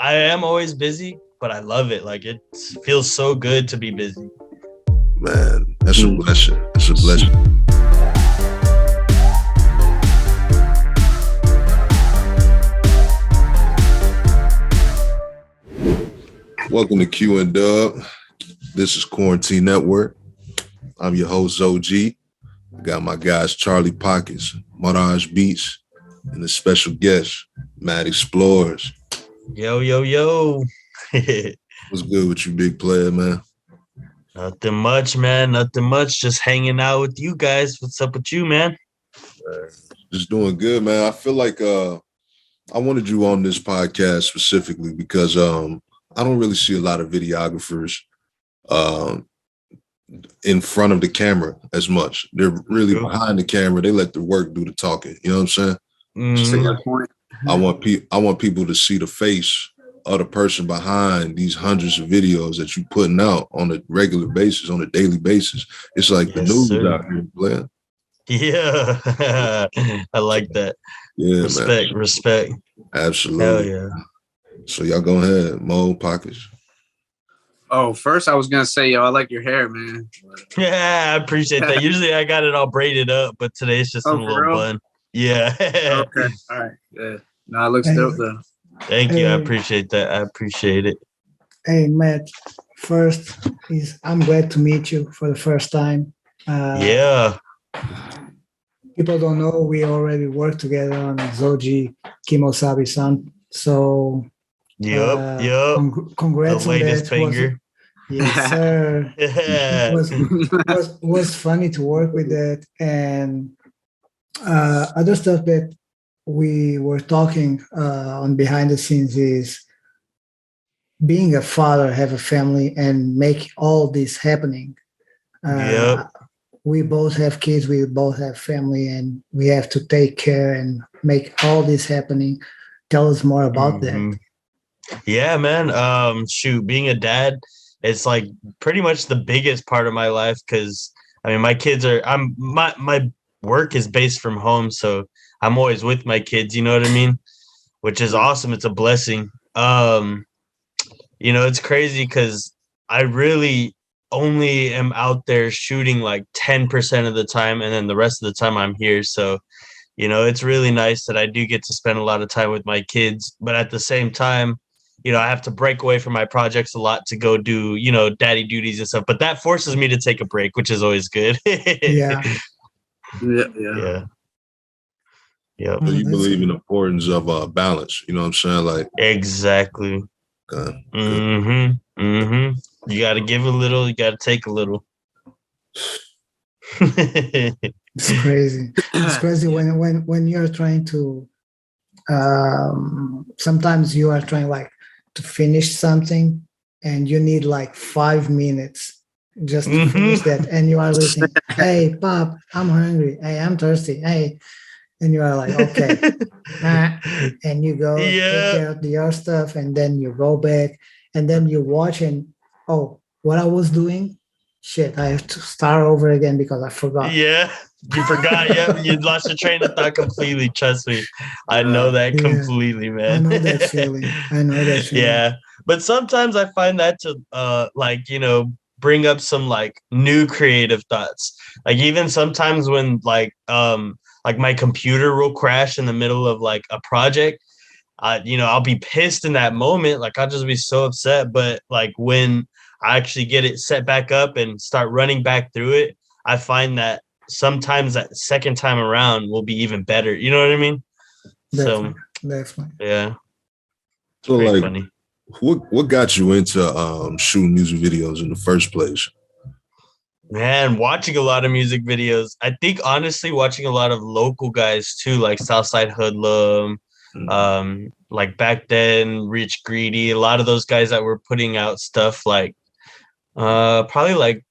I am always busy, but I love it. Like it feels so good to be busy. Man, that's a blessing. It's a blessing. Welcome to QNW. This is Quarantine Network. I'm your host, OG. I got my guys, Charlie Pockets, Mirage Beats, and a special guest, MattXplorz. Yo, yo, yo. What's good with you, big player, man? Nothing much, man. Nothing much. Just hanging out with you guys. What's up with you, man? Just doing good, man. I feel like I wanted you on this podcast specifically because I don't really see a lot of videographers in front of the camera as much. They're really behind the camera. They let the work do the talking. You know what I'm saying? Mm-hmm. I want people to see the face of the person behind these hundreds of videos that you putting out on a regular basis, on a daily basis. It's like the news out here, Blair. Yeah, I like that. Yeah, respect, man. Respect. Absolutely. Hell yeah. So y'all go ahead, Mo Pockets. Oh, first I was gonna say, yo, I like your hair, man. Yeah, I appreciate that. Usually I got it all braided up, but today it's just a little real? bun. Yeah. Okay. All right. Yeah. No, it looks dope though. Thank you. I appreciate that. I appreciate it. Hey, Matt. First I'm glad to meet you for the first time. Yeah. People don't know we already worked together on Zoji Kimosabi-san. So Yep. Congrats the latest on that. banger. Yes, sir. Yeah. It was funny to work with that. And other stuff that we were talking on behind the scenes is being a father, have a family, and make all this happening. Yep. We both have kids, we both have family, and we have to take care and make all this happening. Tell us more about that. Yeah, man. Shoot, being a dad, it's like pretty much the biggest part of my life because I mean my kids are my work is based from home, so I'm always with my kids, you know what I mean? Which is awesome. It's a blessing. It's crazy because I really only am out there shooting like 10% of the time, and then the rest of the time I'm here. So, it's really nice that I do get to spend a lot of time with my kids, but at the same time, I have to break away from my projects a lot to go do, daddy duties and stuff, but that forces me to take a break, which is always good. Yeah. Yeah. So you believe in the importance of balance, you know what I'm saying? Like exactly. Okay. You got to give a little, you got to take a little. It's crazy. It's crazy when you're trying to. Sometimes you are trying like to finish something, and you need like 5 minutes just to finish that, and you are listening. Hey, Pop, I'm hungry. Hey, I'm thirsty. Hey. And you are like, okay. And you go take care of your stuff, and then you go back, and then you watch and, oh, what I was doing? Shit, I have to start over again because I forgot. Yeah, you forgot. Yeah, you lost your train of thought completely. Trust me. I know that completely, man. I know that feeling. Yeah, but sometimes I find that to, bring up some, like, new creative thoughts. Like, even sometimes when, like my computer will crash in the middle of like a project, I'll be pissed in that moment. Like I'll just be so upset. But like when I actually get it set back up and start running back through it, I find that sometimes that second time around will be even better. You know what I mean? Definitely. Yeah. So like, funny. What got you into shooting music videos in the first place? Man, watching a lot of music videos. I think honestly watching a lot of local guys too, like Southside Hoodlum, like back then, Rich Greedy, a lot of those guys that were putting out stuff like probably like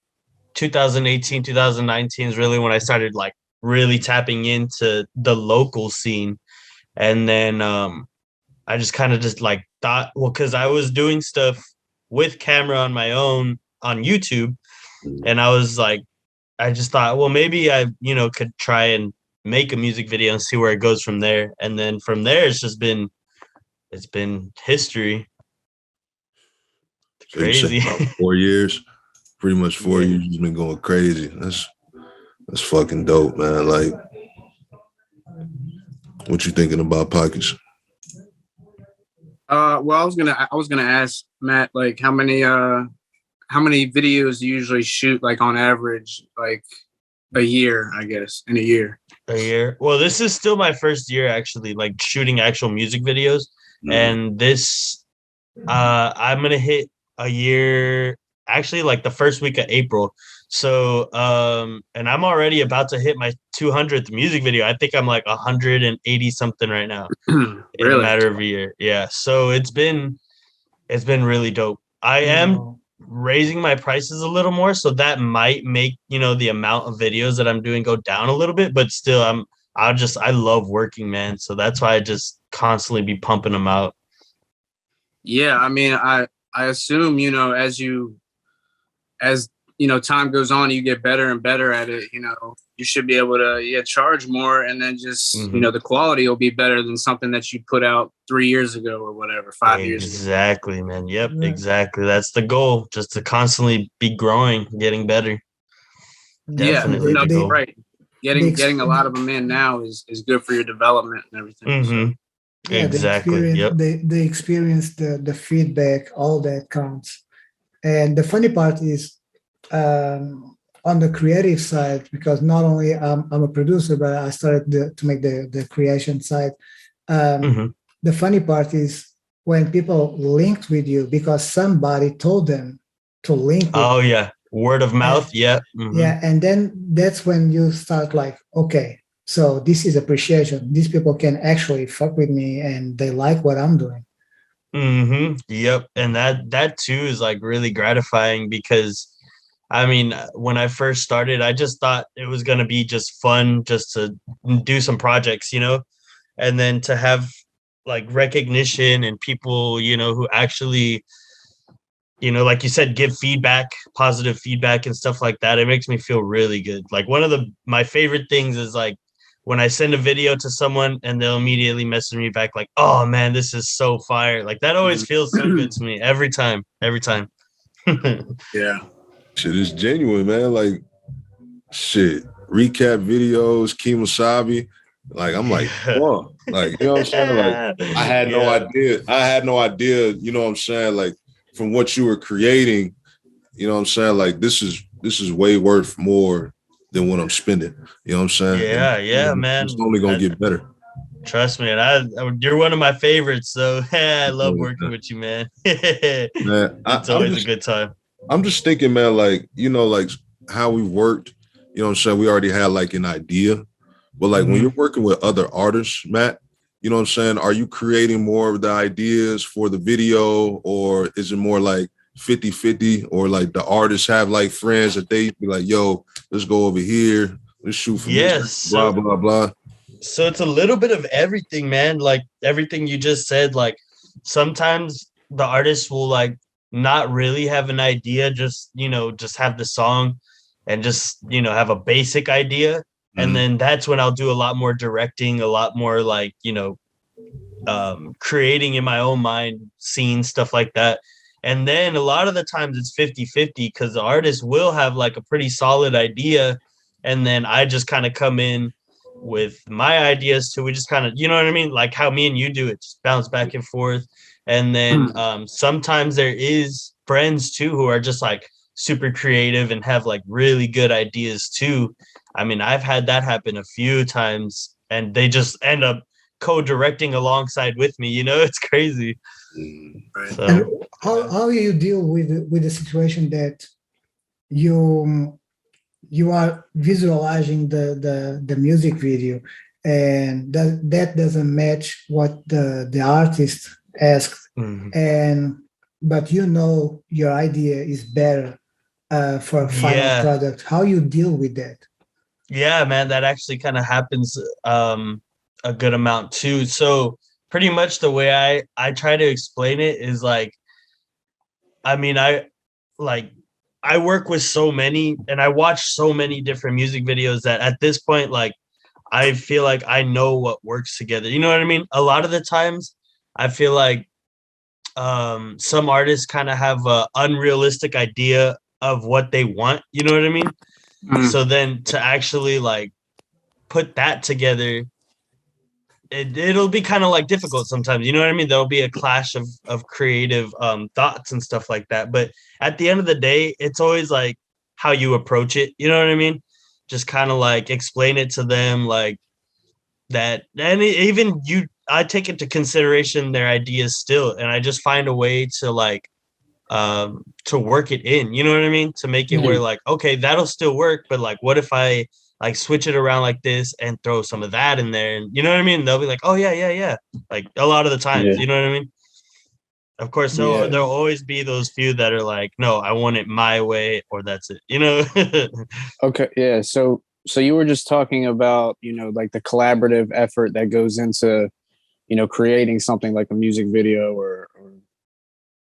2018, 2019 is really when I started like really tapping into the local scene. And then I just kind of just like thought, well, because I was doing stuff with camera on my own on YouTube. And I was like, I just thought, well, maybe I, could try and make a music video and see where it goes from there. And then from there, it's been history. So you said crazy. about 4 years, pretty much 4 years. Yeah. You've been going crazy. That's fucking dope, man. Like, what you thinking about Pockets? Well, I was gonna ask Matt, like, how many videos do you usually shoot, like, on average, like a year, I guess, in a year. A year. Well, this is still my first year actually, like shooting actual music videos. And this I'm gonna hit a year actually like the first week of April. So and I'm already about to hit my 200th music video. I think I'm like 180 something right now in a Really? matter of a year. Yeah. So it's been really dope. I am Wow. raising my prices a little more, so that might make, you know, the amount of videos that I'm doing go down a little bit, but still I love working, man. So that's why I just constantly be pumping them out. Yeah, I mean, I assume, you know, as time goes on, you get better and better at it. You know, you should be able to charge more, and then just the quality will be better than something that you put out 3 years ago or whatever, 5 years ago. Exactly, man. Yep, exactly. That's the goal, just to constantly be growing, getting better. Definitely the goal. Right. Getting a lot of them in now is good for your development and everything. So. Yeah, exactly. The experience, the feedback, all that counts. And the funny part is on the creative side, because not only I'm a producer, but I started to make the creation side. The funny part is when people linked with you because somebody told them to link with you. Yeah. Word of mouth. Yeah. Yeah. And then that's when you start like, okay, so this is appreciation. These people can actually fuck with me and they like what I'm doing. Yep. And that too is like really gratifying, because I mean, when I first started, I just thought it was going to be just fun just to do some projects, you know, and then to have like recognition and people, you know, who actually, you know, like you said, give feedback, positive feedback and stuff like that. It makes me feel really good. Like one of my favorite things is like when I send a video to someone and they'll immediately message me back like, oh man, this is so fire. Like that always feels so good to me every time. Yeah. Shit is genuine, man. Like shit, recap videos, Kemosabe. Like I'm like, whoa. Like, you know what I'm saying? Like I had no idea, you know what I'm saying? Like from what you were creating, you know what I'm saying? Like this is way worth more than what I'm spending. You know what I'm saying? Yeah, man. It's only gonna get better. Trust me, and you're one of my favorites. So I love working with you, man. Man, it's always a good time. I'm just thinking, man, like, you know, like how we worked, you know what I'm saying? We already had like an idea, but like when you're working with other artists, Matt, you know what I'm saying? Are you creating more of the ideas for the video, or is it more like 50-50, or like the artists have like friends that they be like, yo, let's go over here, let's shoot from this, blah, blah, blah. So it's a little bit of everything, man. Like everything you just said, like sometimes the artist will like not really have an idea, just, you know, just have the song and just, you know, have a basic idea. And then that's when I'll do a lot more directing, a lot more like, you know, creating in my own mind, scenes, stuff like that. And then a lot of the times it's 50-50 because the artist will have like a pretty solid idea. And then I just kind of come in with my ideas too. We just kind of, you know what I mean? Like how me and you do it, just bounce back and forth. And then sometimes there is friends too who are just like super creative and have like really good ideas too. I mean, I've had that happen a few times and they just end up co-directing alongside with me, you know. It's crazy. Right. So, and how you deal with the situation that you are visualizing the music video and that doesn't match what the artist asked, but you know your idea is better for a final product. How you deal with that? Yeah, man, that actually kind of happens a good amount too. So pretty much the way I try to explain it is like, I mean, I work with so many and I watch so many different music videos that at this point, like, I feel like I know what works together. You know what I mean? A lot of the times I feel like some artists kind of have a unrealistic idea of what they want, you know what I mean? So then to actually like put that together, it'll be kind of like difficult sometimes, you know what I mean? There'll be a clash of creative thoughts and stuff like that, but at the end of the day, it's always like how you approach it, you know what I mean? Just kind of like explain it to them like that. And even I take into consideration their ideas still, and I just find a way to like to work it in, you know what I mean? To make it where like, okay, that'll still work, but like what if I like switch it around like this and throw some of that in there, and you know what I mean? They'll be like, oh yeah, like a lot of the times, you know what I mean? Of course, there'll always be those few that are like, no, I want it my way, or that's it, you know. Okay, yeah. So you were just talking about, you know, like the collaborative effort that goes into, you know, creating something like a music video or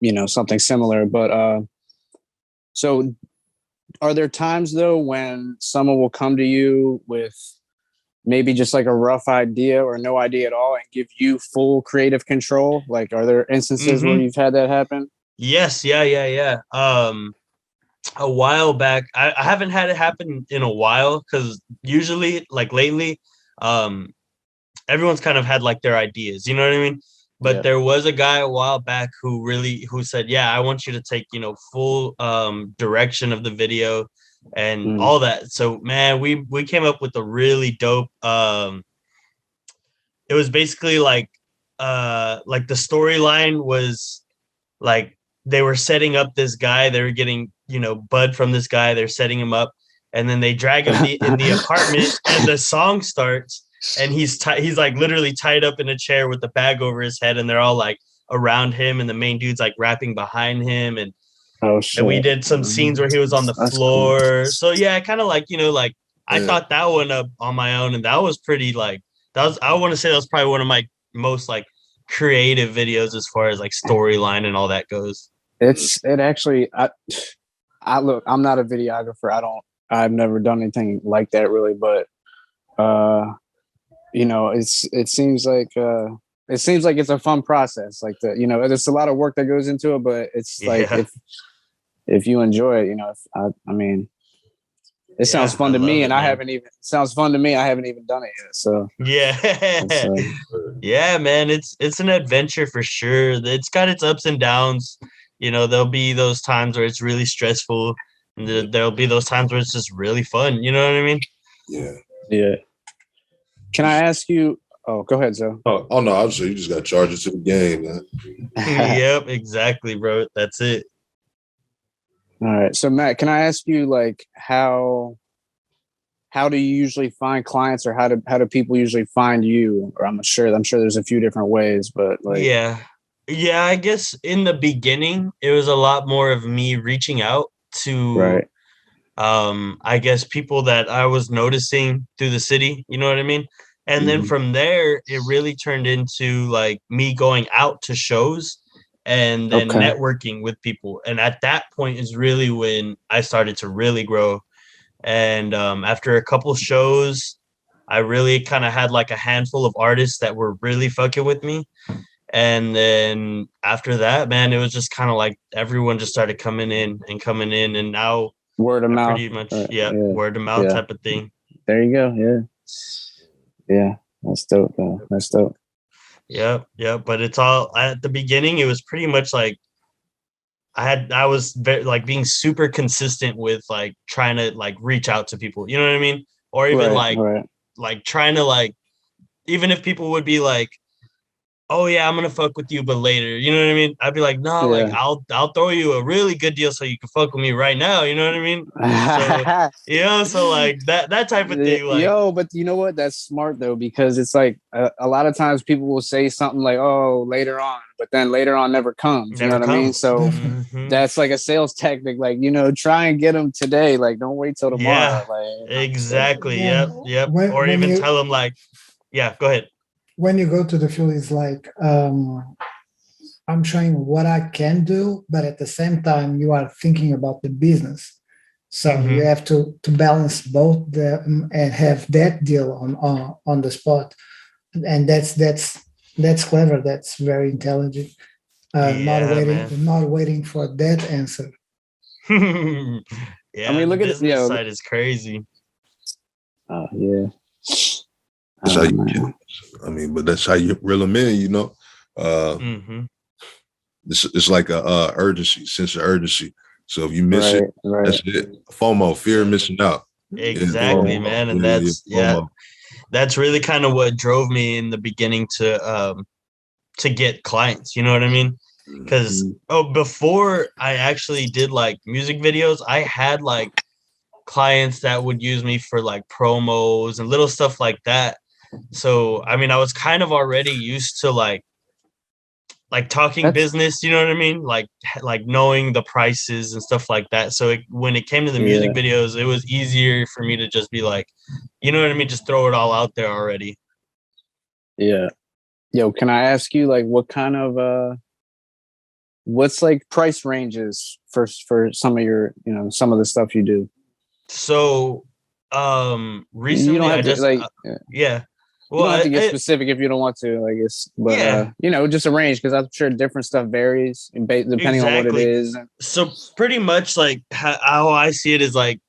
you know, something similar. But so are there times though when someone will come to you with maybe just like a rough idea or no idea at all and give you full creative control? Like, are there instances where you've had that happen? Yes, yeah. A while back, I haven't had it happen in a while because usually, like lately, everyone's kind of had like their ideas, you know what I mean? But there was a guy a while back who said, yeah, I want you to take, you know, full direction of the video and all that. So man, we came up with a really dope it was basically like the storyline was like they were setting up this guy, they were getting, you know, bud from this guy, they're setting him up, and then they drag him in the apartment and the song starts and he's like literally tied up in a chair with the bag over his head, and they're all like around him, and the main dude's like rapping behind him, and we did some scenes where he was on the floor. Cool. So yeah, kind of like, you know, like I thought that one up on my own, and that was pretty like I want to say that was probably one of my most like creative videos as far as like storyline and all that goes. It actually I look, I'm not a videographer. I've never done anything like that really, but you know, it seems like it's a fun process. Like you know, there's a lot of work that goes into it, but it's like if you enjoy it, you know, I mean, it sounds fun to me, and I haven't even done it yet. So yeah, man, it's an adventure for sure. It's got its ups and downs. You know, there'll be those times where it's really stressful, and there'll be those times where it's just really fun. You know what I mean? Yeah. Can I ask you? Oh, go ahead, Zoe. Oh no, obviously you just got to charge it to the game, man. Yep, exactly, bro. That's it. All right. So Matt, can I ask you like how do you usually find clients, or how do people usually find you? Or I'm sure there's a few different ways, but like yeah, I guess in the beginning it was a lot more of me reaching out to I guess people that I was noticing through the city, you know what I mean? And then from there it really turned into like me going out to shows and then networking with people. And at that point is really when I started to really grow. And after a couple shows, I really kind of had like a handful of artists that were really fucking with me. And then after that, man, it was just kind of like everyone just started coming in. And now word of mouth, pretty much, word of mouth type of thing. There you go. Yeah. That's dope, though. That's dope. Yeah. But it's all at the beginning. It was pretty much like I was very, like being super consistent with like trying to like reach out to people. You know what I mean? Or even like trying to like, even if people would be like, oh yeah, I'm gonna fuck with you, but later, you know what I mean? I'd be like, no, like I'll throw you a really good deal so you can fuck with me right now. You know what I mean? So, you know, so like that type of thing. Like, but you know what? That's smart though, because it's like a lot of times people will say something like, oh, later on, but then later on never comes. You know what I mean? So that's like a sales tactic. Like, you know, try and get them today. Like, don't wait till tomorrow. Yeah, like, exactly. Yep. Or even tell them like, yeah, go ahead. When you go to the field, it's like I'm showing what I can do, but at the same time, you are thinking about the business. So you have to balance both and have that deal on the spot, and that's clever. That's very intelligent. Yeah, man. not waiting for that answer. Yeah, I mean, the look at it. business side is crazy. Yeah. That's how you Man. I mean, but that's how you reel them in, you know. Hmm. It's like a urgency, sense of urgency. So if you miss it, Right. that's it. FOMO, fear of missing out. Exactly, FOMO. man. And Yeah, FOMO. that's really kind of what drove me in the beginning to get clients. You know what I mean? Because before I actually did like music videos, I had like clients that would use me for like promos and little stuff like that. So I mean, I was kind of already used to like talking business, you know what I mean? Like knowing the prices and stuff like that. So when it came to the music videos, it was easier for me to just be like, you know what I mean? Just throw it all out there already. Yeah. Yo, can I ask you like what kind of what's like price ranges for some of your, some of the stuff you do? So recently you don't have I to just yeah. Well, you don't have to get specific if you don't want to, I guess. But just a range, because I'm sure different stuff varies depending on what it is. So pretty much like how I see it is like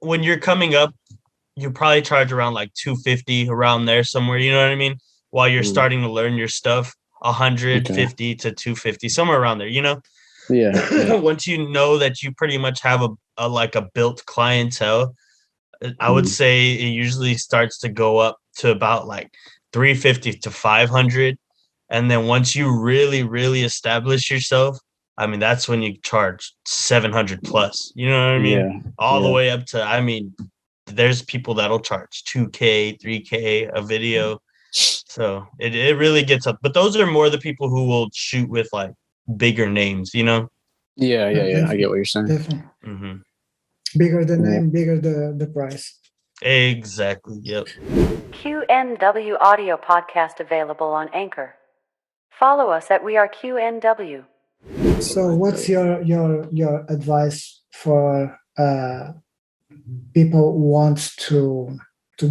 when you're coming up, you probably charge around like 250 around there somewhere, you know what I mean? While you're starting to learn your stuff, 150 to 250, somewhere around there, you know? Yeah. Once you know that you pretty much have a like a built clientele, I would say it usually starts to go up to about like 350 to 500. And then once you really, really establish yourself, I mean, that's when you charge 700 plus, you know what I mean? Yeah. All the way up to, I mean, there's people that'll charge 2K, 3K a video. So it really gets up. But those are more the people who will shoot with like bigger names, you know? Yeah. I get what you're saying. Definitely. Mm-hmm. Bigger the name, bigger the price. Exactly. Yep. QNW audio podcast available on Anchor. Follow us at We Are QNW. So, what's your advice for people who want to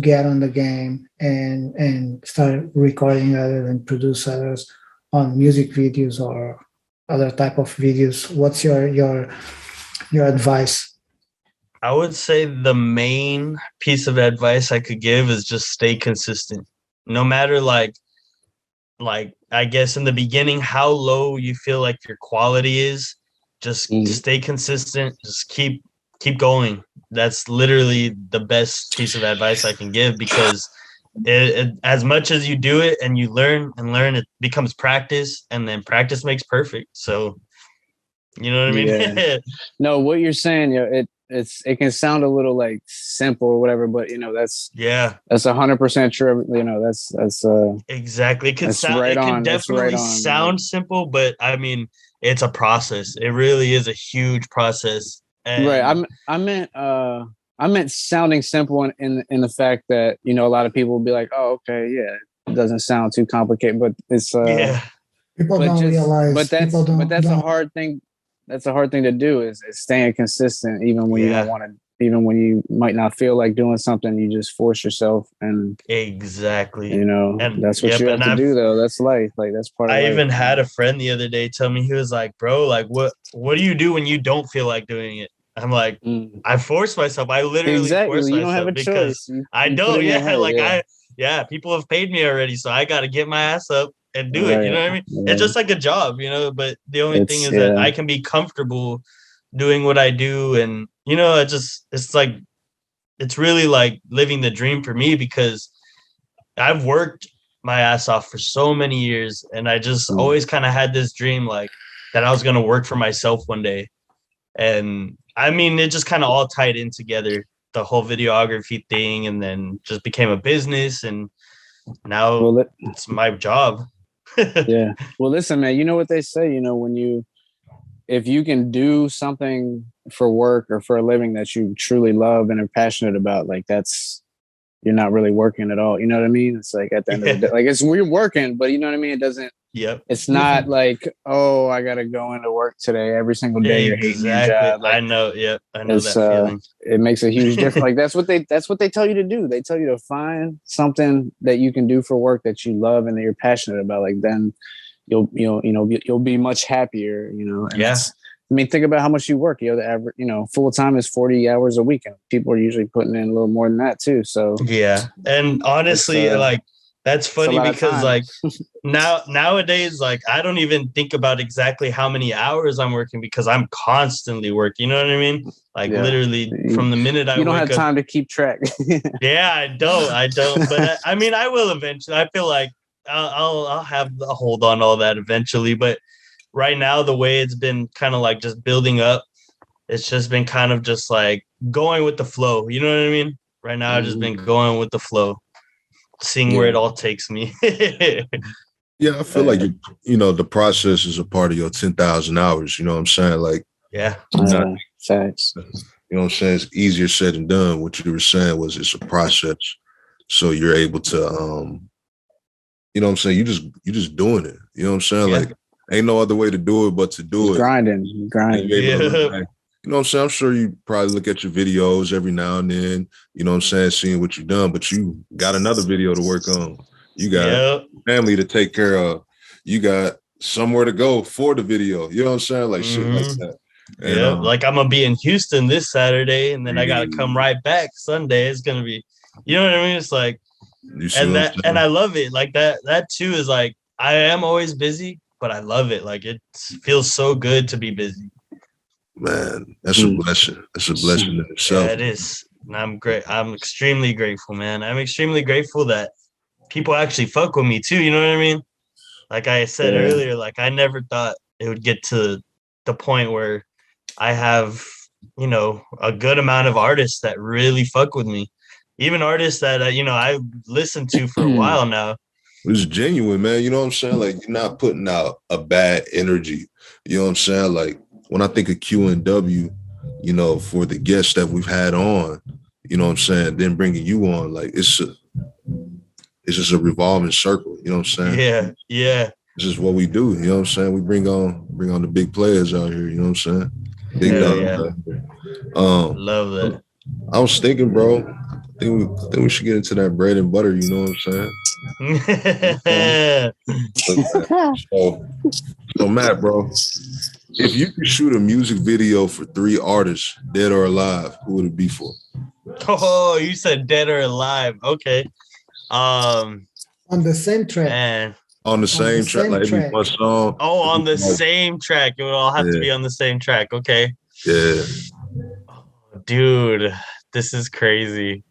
get on the game and start recording others and produce others on music videos or other type of videos? What's your advice? I would say the main piece of advice I could give is just stay consistent. No matter like I guess in the beginning how low you feel like your quality is, just stay consistent, just keep going. That's literally the best piece of advice I can give, because as much as you do it and you learn, it becomes practice, and then practice makes perfect. So you know what I mean? Yeah. No, what you're saying, it can sound a little like simple or whatever, but that's 100% true. That's exactly. It could definitely sound simple, but I mean, it's a process. It really is a huge process. And right. I meant sounding simple in the fact that a lot of people will be like, oh, okay, yeah, it doesn't sound too complicated, but it's people don't realize. But that's a hard thing. That's a hard thing to do is staying consistent, even when you don't want to, even when you might not feel like doing something, you just force yourself. And exactly, and that's what you have to do, though. That's life. Like, that's part of life. I even had a friend the other day tell me, he was like, bro, like, what do you do when you don't feel like doing it? I'm like, I force myself. I literally force myself. You don't have a choice. I don't. Yeah. People have paid me already, so I got to get my ass up and do it. You know what I mean? Yeah. It's just like a job, but the only thing is that I can be comfortable doing what I do. And, it's really like living the dream for me, because I've worked my ass off for so many years. And I just always kind of had this dream, like, that I was going to work for myself one day. And I mean, it just kind of all tied in together, the whole videography thing, and then just became a business. And now it's my job. Yeah. Well, listen, man, you know what they say, if you can do something for work or for a living that you truly love and are passionate about, like, you're not really working at all. You know what I mean? It's like at the end of the day, like, we're working, but you know what I mean? It doesn't, it's not like, oh, I got to go into work today every single day. You're hating your job. Like, I know. Yep. I know that feeling. It makes a huge difference. Like, that's what they tell you to do. They tell you to find something that you can do for work that you love and that you're passionate about. Like, then you'll be much happier, and Yeah. I mean, think about how much you work. The average, full time is 40 hours a week, and people are usually putting in a little more than that too. So yeah, and honestly, like that's funny because like nowadays, like I don't even think about exactly how many hours I'm working because I'm constantly working. You know what I mean? Like literally from the minute I you don't wake have time to keep track. Yeah, I don't. But I mean, I will eventually. I feel like I'll have a hold on all that eventually. But right now, the way it's been kind of like just building up, it's just been kind of just like going with the flow. You know what I mean? Right now, I've just been going with the flow, seeing where it all takes me. Yeah, I feel like the process is a part of your 10,000 hours. You know what I'm saying? Like, yeah, facts. You know what I'm saying? It's easier said than done. What you were saying was it's a process. So you're able to, you know what I'm saying? You just doing it. You know what I'm saying? Yeah. Like, ain't no other way to do it but to do it. Grinding. You know what I'm saying? I'm sure you probably look at your videos every now and then, you know what I'm saying, seeing what you've done, but you got another video to work on. You got family to take care of. You got somewhere to go for the video. You know what I'm saying? Like shit like that. And, like I'm gonna be in Houston this Saturday, and then I gotta come right back Sunday. It's gonna be, you know what I mean? It's like, and I love it. Like that too is like I am always busy, but I love it. Like it feels so good to be busy. Man, that's a blessing. That's a blessing in itself. Yeah, it is. And I'm great. I'm extremely grateful, man. I'm extremely grateful that people actually fuck with me too. You know what I mean? Like I said earlier, like I never thought it would get to the point where I have, a good amount of artists that really fuck with me. Even artists that, I've listened to for a while now. It's genuine, man. You know what I'm saying? Like, you're not putting out a bad energy. You know what I'm saying? Like, when I think of QNW, for the guests that we've had on, you know what I'm saying? Then bringing you on, like, it's just a revolving circle. You know what I'm saying? Yeah. This is what we do. You know what I'm saying? We bring on the big players out here. You know what I'm saying? Big dogs. Love that. I was thinking, bro. I think we should get into that bread and butter. You know what I'm saying? So Matt, bro, if you could shoot a music video for 3 artists, dead or alive, who would it be for? Oh, you said dead or alive. Okay. On the same track. Man. On the same track, like every one song. Oh, on the same track. It would all have to be on the same track. Okay. Yeah. Oh, dude, this is crazy.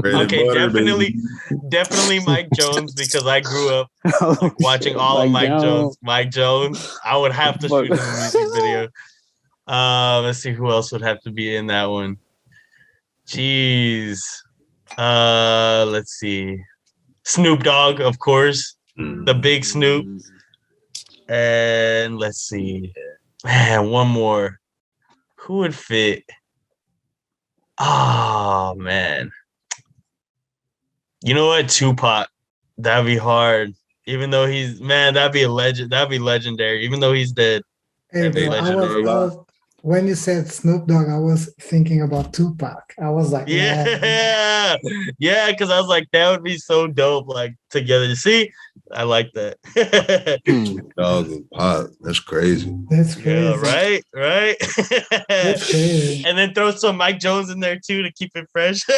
Okay, definitely Mike Jones, because I grew up watching all of Mike Jones. Mike Jones. I would have to shoot him a music video. Let's see who else would have to be in that one. Jeez. Let's see. Snoop Dogg, of course. The big Snoop. And let's see. Man, one more. Who would fit? Oh, man. You know what? Tupac. That'd be hard. Even though that'd be a legend. That'd be legendary. Even though he's dead. Hey, bro, when you said Snoop Dogg, I was thinking about Tupac. I was like, yeah, because I was like, that would be so dope, like together. See, I like that. Dog and Pac, that's crazy. That's crazy. Yeah, right. That's crazy. And then throw some Mike Jones in there too to keep it fresh. I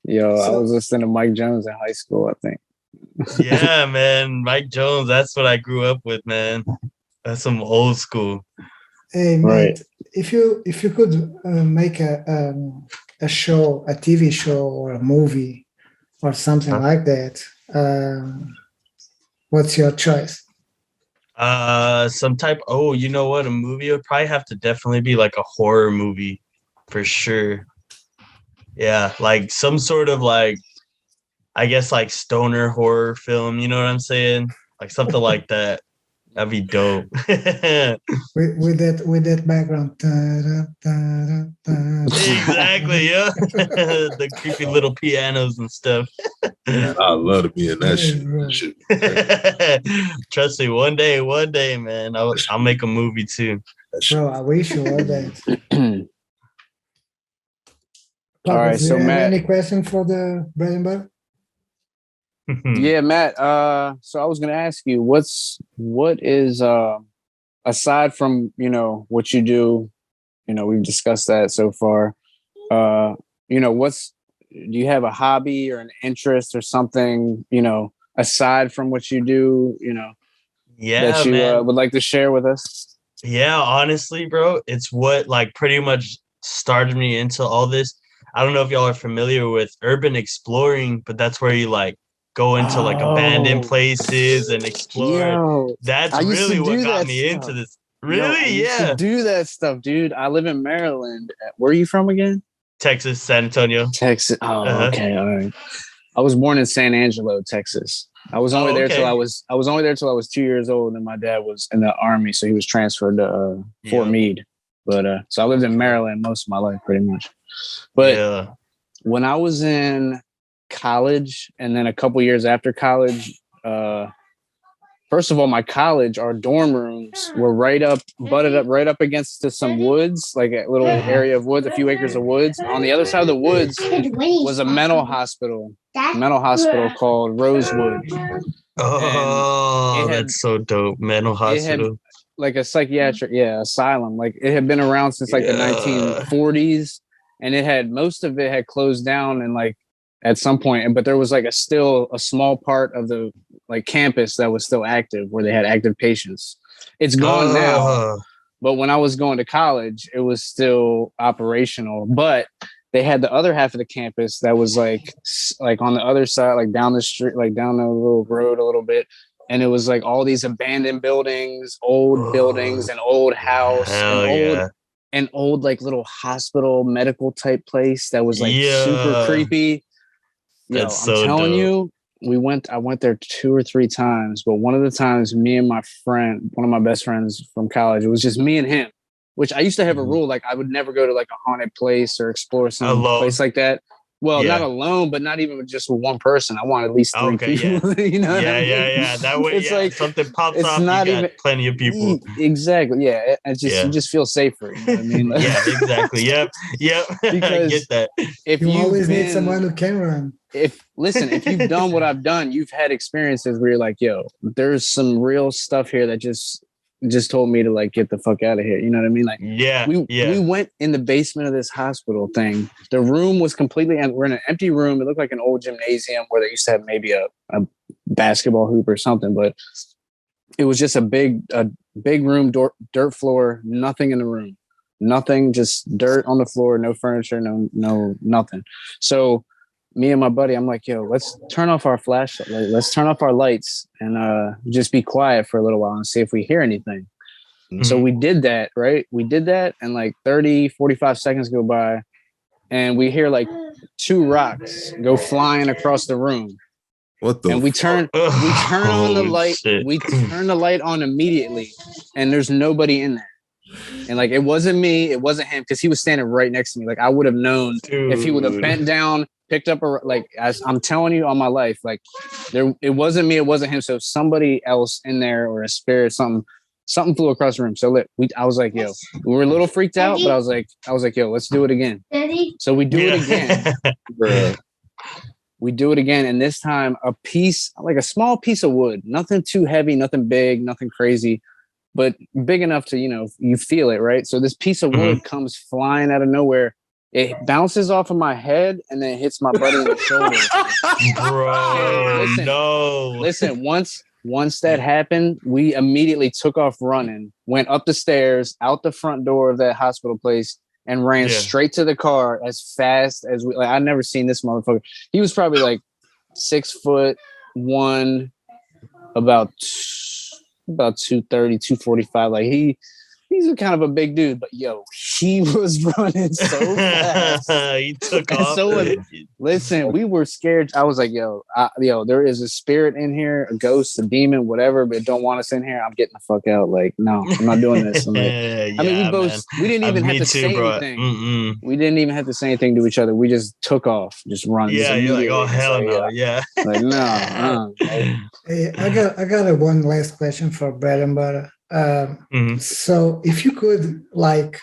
was listening to Mike Jones in high school, I think. Yeah, man, Mike Jones. That's what I grew up with, man. That's some old school. Hey, Matt, if you could make a show, a TV show or a movie or something like that, what's your choice? Some type. Oh, you know what? A movie would probably have to definitely be like a horror movie, for sure. Yeah, like some sort of like, I guess like stoner horror film, you know what I'm saying? Like something like that. That'd be dope. with that background. Exactly, yeah. The creepy little pianos and stuff. I love to be in that shit. Trust me, one day, man, I'll make a movie too. Bro, I wish you all that. All right, do so you have Matt, any question for the bread and butter? yeah, Matt. So I was gonna ask you, what is aside from what you do, we've discussed that so far. Do you have a hobby or an interest or something, aside from what you do, Yeah, that you man. would like to share with us? Yeah, honestly, bro, it's what like pretty much started me into all this. I don't know if y'all are familiar with urban exploring, but that's where you like go into like abandoned Oh, places and explore. yo, That's I used to really what do got that me into stuff. this. Yo, I Really? used to Yeah. do that stuff, dude. I live in Maryland. Where are you from again? Texas, San Antonio. Texas. Oh, Uh-huh. okay. All right. I was born in San Angelo, Texas. I was only Oh, there till okay. I was 2 years old, and my dad was in the army, so he was transferred to Fort Yeah. Meade. But so I lived in Maryland most of my life, pretty much. But Yeah. when I was in college, and then a couple years after college, first of all, my college, our dorm rooms were butted up right up against to some woods, like a little area of woods, a few acres of woods. On the other side of the woods was a mental hospital called Rosewood. Oh, had- that's so dope. Mental It had hospital. like a psychiatric, asylum. Like it had been around since like the Yeah. 1940s, and most of it had closed down and like at some point, but there was like still a small part of the like campus that was still active where they had active patients. It's gone now, but when I was going to college, it was still operational. But they had the other half of the campus that was like on the other side, like down the street, like down the little road a little bit. And it was like all these abandoned buildings, old buildings, an old house, an old like little hospital medical type place that was like super creepy. That's I'm so telling dope. you, I went there 2 or 3 times, but one of the times me and my friend, one of my best friends from college, it was just me and him, which I used to have a rule. Like I would never go to like a haunted place or explore some place like that. Well, not alone, but not even just with one person. I want at least 3 people. Yeah. You know what I mean? Yeah. That way, it's like something pops it's off. not You got even plenty of people. Exactly. Yeah. You just feel safer. You know what I mean? Yeah, exactly. Yep. Because I get that. If you always need someone who can run. If you've done what I've done, you've had experiences where you're like, yo, there's some real stuff here that just told me to like get the fuck out of here. You know what I mean? Like, we went in the basement of this hospital thing. The room was completely, and we're in an empty room. It looked like an old gymnasium where they used to have maybe a basketball hoop or something, but it was just a big room, dirt floor, nothing in the room, nothing, just dirt on the floor, no furniture, no nothing. So me and my buddy, I'm like, yo, let's turn off our flashlight. Let's turn off our lights and just be quiet for a little while and see if we hear anything. Mm-hmm. So we did that, right? We did that, and like 30, 45 seconds go by, and we hear like 2 rocks go flying across the room. What the? And we turn on the light. Shit. We turn the light on immediately, and there's nobody in there. And like, it wasn't me, it wasn't him, because he was standing right next to me. Like I would have known if he would have bent down, picked up as I'm telling you on my life, like it wasn't me, it wasn't him. So somebody else in there, or a spirit, something flew across the room. So I was like, yo, we were a little freaked out, but I was like, yo, let's do it again. So we do it again. We do it again, and this time a small piece of wood, nothing too heavy, nothing big, nothing crazy, but big enough to, you feel it, right? So this piece of wood comes flying out of nowhere. It bounces off of my head and then it hits my buddy in the shoulder. Bro, listen, once that happened, we immediately took off running, went up the stairs, out the front door of that hospital place, and ran straight to the car as fast as we. Like, I'd never seen this motherfucker. He was probably like 6'1", about 230, 245. Like he's a kind of a big dude, but yo, he was running so fast. He took off. Listen, we were scared. I was like, yo, there is a spirit in here, a ghost, a demon, whatever, but don't want us in here. I'm getting the fuck out. Like, no, I'm not doing this. Like, I mean, we didn't even have to say anything. Mm-mm. We didn't even have to say anything to each other. We just took off, just run. Yeah, you're like, oh hell no, yeah. Like no. Hey, I got one last question for bread and butter. So if you could, like,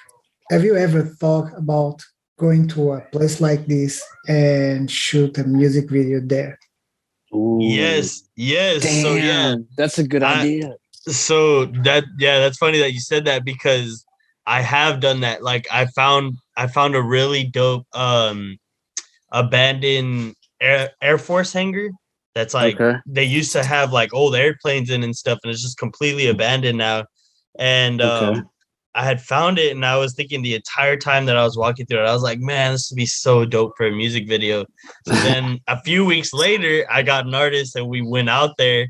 have you ever thought about going to a place like this and shoot a music video there. Ooh. Yes. Damn, So yeah, that's a good idea. So that's funny that you said that, because I have done that. Like I found a really dope abandoned Air Force hangar that's like they used to have like old airplanes in and stuff, and it's just completely abandoned now. And I had found it, and I was thinking the entire time that I was walking through it, I was like, man, this would be so dope for a music video. So then a few weeks later, I got an artist and we went out there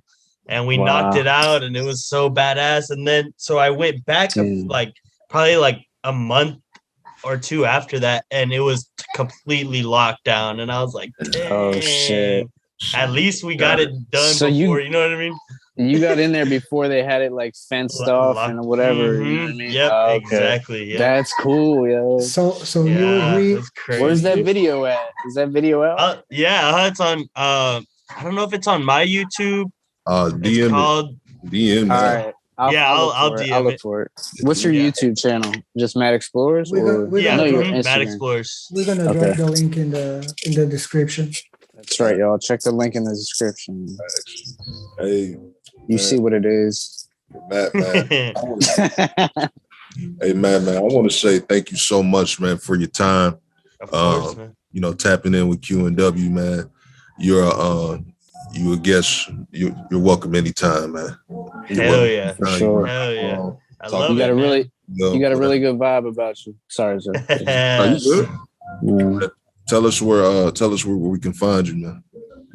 and we knocked it out, and it was so badass. And then so I went back like probably like a month or two after that, and it was completely locked down. And I was like, dang, oh shit. At least we got it done before, you know what I mean? You got in there before they had it like fenced off and whatever. You know what I mean? Yep, exactly. Yep. That's cool, yo. So you agree? Where's that video at? Is that video out? It's on. I don't know if it's on my YouTube. DM. It's called DM. All right. I'll DM I'll look for it. What's your YouTube channel? Just MattXplorz? MattXplorz. We're gonna drop the link in the description. That's right, y'all. Check the link in the description. Hey, you see what it is. Matt, man. Hey, Matt, man. I want to say thank you so much, man, for your time. Of course, man. You know, tapping in with QNW, man. You're a guest. You're welcome anytime, man. Hell yeah, for sure. Hell yeah. I love you got a really, you got a really good vibe about you. Sorry, sir. Are you good? Yeah. Tell us where we can find you, man.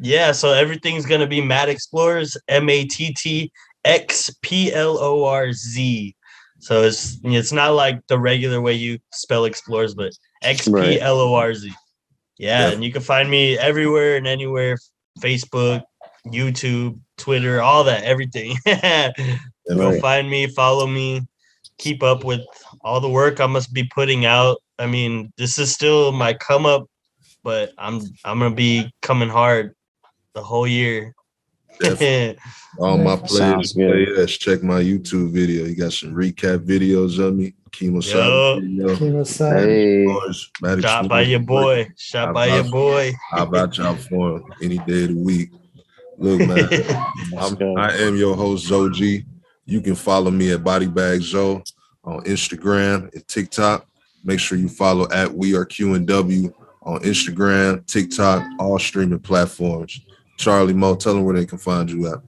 Yeah, so everything's gonna be MattXplorz, MattXplorz. So it's not like the regular way you spell explores, but XPLORZ. Yeah, and you can find me everywhere and anywhere: Facebook, YouTube, Twitter, all that, everything. Go find me, follow me, keep up with all the work I must be putting out. I mean, this is still my come up, but I'm gonna be coming hard the whole year. All my players, check my YouTube video. You got some recap videos of me. Chemo side. Hey. Shot by your boy. How about y'all for him any day of the week? Look, man, I am your host, Zo G. You can follow me at BodyBagZo on Instagram and TikTok. Make sure you follow at We Are QNW on Instagram, TikTok, all streaming platforms. Charlie Mo, tell them where they can find you at.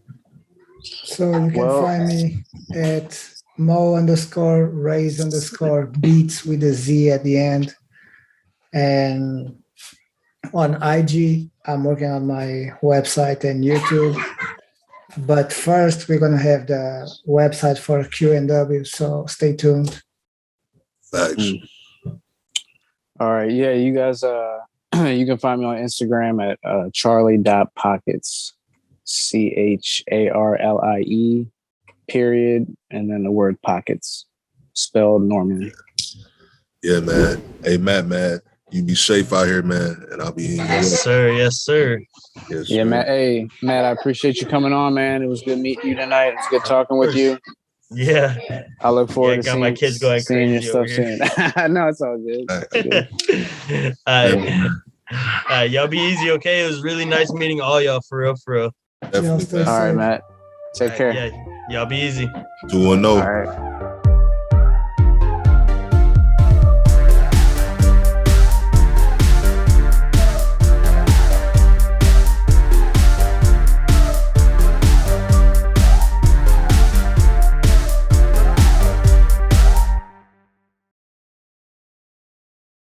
So you can find me at Mo_Raise_beats with a Z at the end. And on IG, I'm working on my website and YouTube. But first, we're going to have the website for QNW, so stay tuned. Thanks. All right. Yeah, you guys, you can find me on Instagram at charlie.pockets, CHARLIE, period, and then the word pockets, spelled normally. Yeah, man. Hey, Matt, you be safe out here, man, and I'll be here. Yes, sir. Yeah, Matt. Hey, Matt, I appreciate you coming on, man. It was good meeting you tonight. It was good talking with you. Yeah. I look forward to got my kids going seeing your crazy stuff soon. No, it's all good. Y'all be easy, okay? It was really nice meeting all y'all, for real. Definitely, all right, Matt. Take care. Yeah, y'all be easy. 2-0. All right.